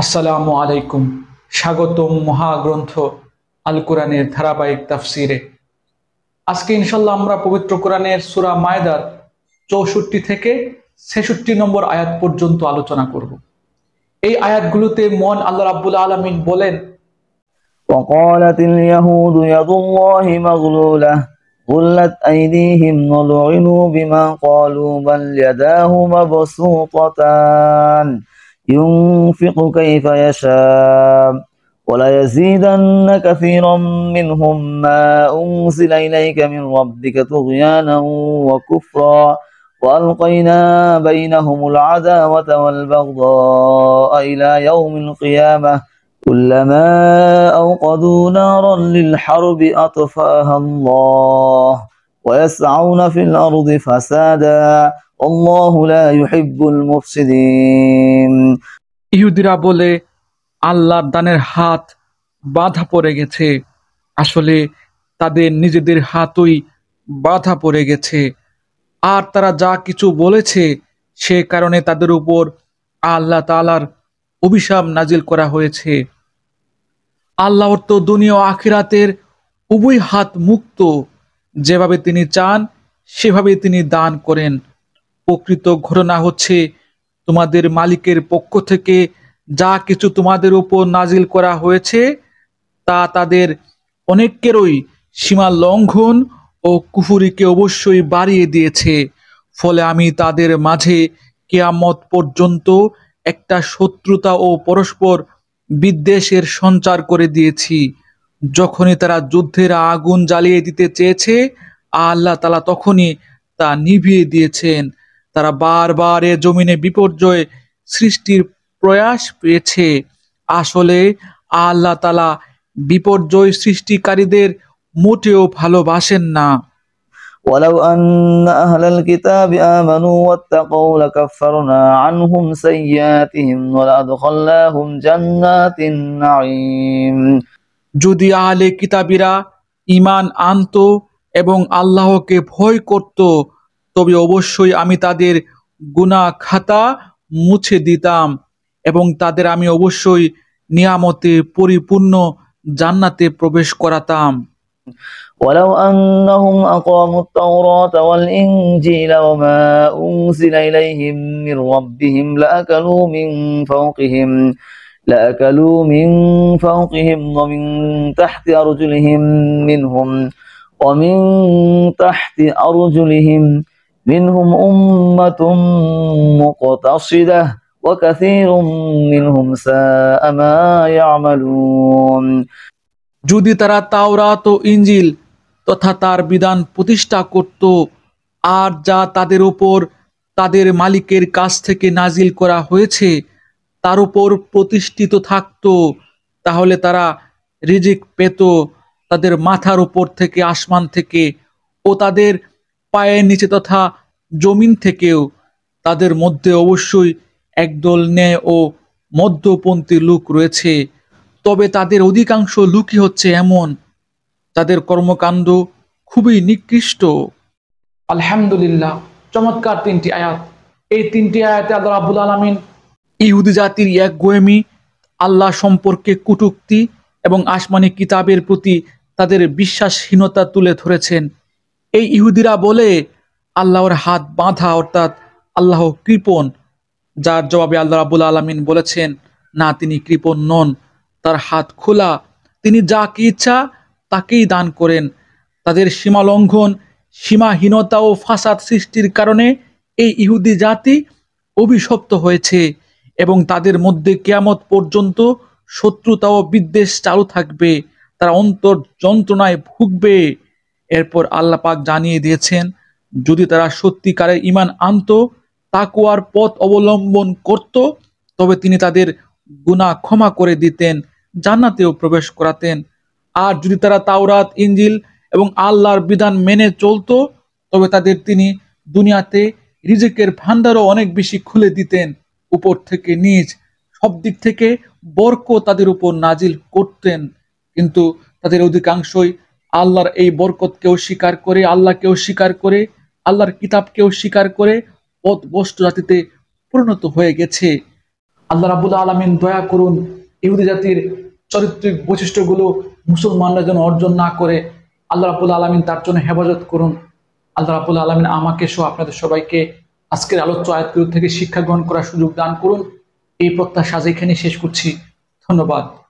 আসসালামু আলাইকুম। স্বাগতম মহাগ্রন্থ আল কোরআনের ধারাবাহিক তাফসিরে। আজকে ইনশাল্লাহ আমরা পবিত্র কোরআনের সূরা মায়দার 64 থেকে 66 নম্বর আয়াত পর্যন্ত আলোচনা করব। এই আয়াতগুলোতে মহান আল্লাহ রাব্বুল আলামিন বলেন, وقالت اليهود يد الله مغلولة غلت أيديهم ولعنوا بما قالوا بل يداه مبسوطتان ينفق كيف يشاء وليزيدن كثيرا منهم ما أنزل إليك من ربك طغيانا وكفرا وألقينا بينهم العداوة والبغضاء إلى يوم القيامة كلما أوقدوا نارا للحرب أطفأها الله ويسعون في الأرض فسادا والله لا يحب المفسدين ইহুদিরা বলে আল্লাহর দানের হাত বাঁধা পড়ে গেছে। আসলে তাদের নিজেদের হাতই বাঁধা পড়ে গেছে, আর তারা যা কিছু বলেছে সে কারণে তাদের উপর আল্লাহ তাআলার অভিশাপ নাজিল করা হয়েছে। আল্লাহর তো দুনিয়া ও আখিরাতের উভয় হাত মুক্ত, যেভাবে তিনি চান সেভাবে তিনি দান করেন। প্রকৃত ঘটনা হচ্ছে, তোমাদের মালিকের পক্ষ থেকে যা কিছু তোমাদের উপর নাজিল করা হয়েছে তা তাদের অনেকেরই সীমা লঙ্ঘন ও কুফরিকে অবশ্যই বাড়িয়ে দিয়েছে। ফলে আমি তাদের মাঝে কিয়ামত পর্যন্ত একটা শত্রুতা ও পরস্পর বিদ্বেষের সঞ্চার করে দিয়েছি। যখনই তারা যুদ্ধের আগুন জ্বালিয়ে দিতে চেয়েছে, আল্লাহ তাআলা তখনই তা নিভিয়ে দিয়েছেন। তারা বারবার এ জমিনে বিপর্যয় সৃষ্টির প্রয়াস পেয়েছে। আসলে আল্লাহ তাআলা বিপর্যয় সৃষ্টিকারীদের মোটেও ভালোবাসেন না। ولو أن أهل الكتاب آمنوا واتقوا لكفرنا عنهم سيئاتهم ولأدخلناهم جنات النعيم যদি আহলে কিতাবীরা ঈমান আনতো এবং আল্লাহকে ভয় করত, তবে অবশ্যই আমি তাদের গুনাহ খাতা মুছে দিতাম এবং তাদের আমি অবশ্যই নিয়ামতে পরিপূর্ণ জান্নাতে প্রবেশ করাতাম। ولو أنهم أقاموا التوراة والإنجيل وما أنزل إليهم من ربهم لأكلوا من فوقهم ومن تحت أرجلهم منهم أمة مقتصدة وكثير منهم ساء ما يعملون যদি তারা তাওরাত ও ইঞ্জিল তথা তার বিধান প্রতিষ্ঠা করত আর যা তাদের উপর তাদের মালিকের কাছ থেকে নাজিল করা হয়েছে তার উপর প্রতিষ্ঠিত থাকত, তাহলে তারা রিজিক পেত তাদের মাথার উপর থেকে, আসমান থেকে ও তাদের পায়ের নিচে তথা জমিন থেকেও। তাদের মধ্যে অবশ্যই একদল ন্যায় ও মধ্যপন্থী লোক রয়েছে, তবে তাদের অধিকাংশ লোকই হচ্ছে এমন, তাদের কর্মকাণ্ড খুবই নিকৃষ্ট। আলহামদুলিল্লাহ, চমৎকার তিনটি আয়াত। এই তিনটি আয়াতে আল্লাহ রাব্বুল আলামিন ইহুদি জাতির এক গোয়েমি, আল্লাহ সম্পর্কে কটূক্তি এবং আসমানি কিতাবের প্রতি তাদের বিশ্বাসহীনতা তুলে ধরেছেন। এই ইহুদিরা বলে আল্লাহর হাত বাঁধা, অর্থাৎ আল্লাহ কৃপণ, যার জবাবে আল্লাহ রাব্বুল আলামিন বলেছেন, না, তিনি কৃপণ নন, তার হাত খোলা, তিনি যাকে ইচ্ছা তাকেই দান করেন। তাদের সীমালঙ্ঘন, সীমাহীনতা ও ফাসাদ সৃষ্টির কারণে এই ইহুদি জাতি অভিশপ্ত হয়েছে এবং তাদের মধ্যে কিয়ামত পর্যন্ত শত্রুতা ও বিদ্বেষ চালু থাকবে, তারা অন্তর যন্ত্রণায় ভুগবে। এরপর আল্লাহ পাক জানিয়ে দিয়েছেন, যদি তারা সত্যিকারের ঈমান আনত, তাকওয়ার পথ অবলম্বন করত, তবে তিনি তাদের গুনাহ ক্ষমা করে দিতেন, জান্নাতেও প্রবেশ করাতেন। আর যদি তারা তাওরাত, ইঞ্জিল এবং আল্লাহর বিধান মেনে চলত, তবে তাদের তিনি দুনিয়াতে রিজিকের ভান্ডারও অনেক বেশি খুলে দিতেন, উপর থেকে নিচ সব দিক থেকে বরকত তাদের উপর নাজিল করতেন। কিন্তু তাদের অধিকাংশই আল্লাহর এই বরকতকেও স্বীকার করে, আল্লাহকেও স্বীকার করে, আল্লাহর কিতাবকেও স্বীকার করে পথভ্রষ্ট জাতিতে পরিণত হয়ে গেছে। আল্লাহ রাব্বুল আলামিন দয়া করুন ইহুদি জাতির চরিত্রিক বৈশিষ্ট্যগুলো মুসলমানরা যেন অর্জন না করে। আল্লাহ রাব্বুল আলামিন তার জন্য হেফাজত করুন। আল্লাহ রাব্বুল আলামিন আমাকে সহ আপনাদের সবাইকে আজকের আলোচ্য আয়াতগুলো থেকে শিক্ষা গ্রহণ করার সুযোগ দান করুন। এই প্রত্যাশা এখানে শেষ করছি। ধন্যবাদ।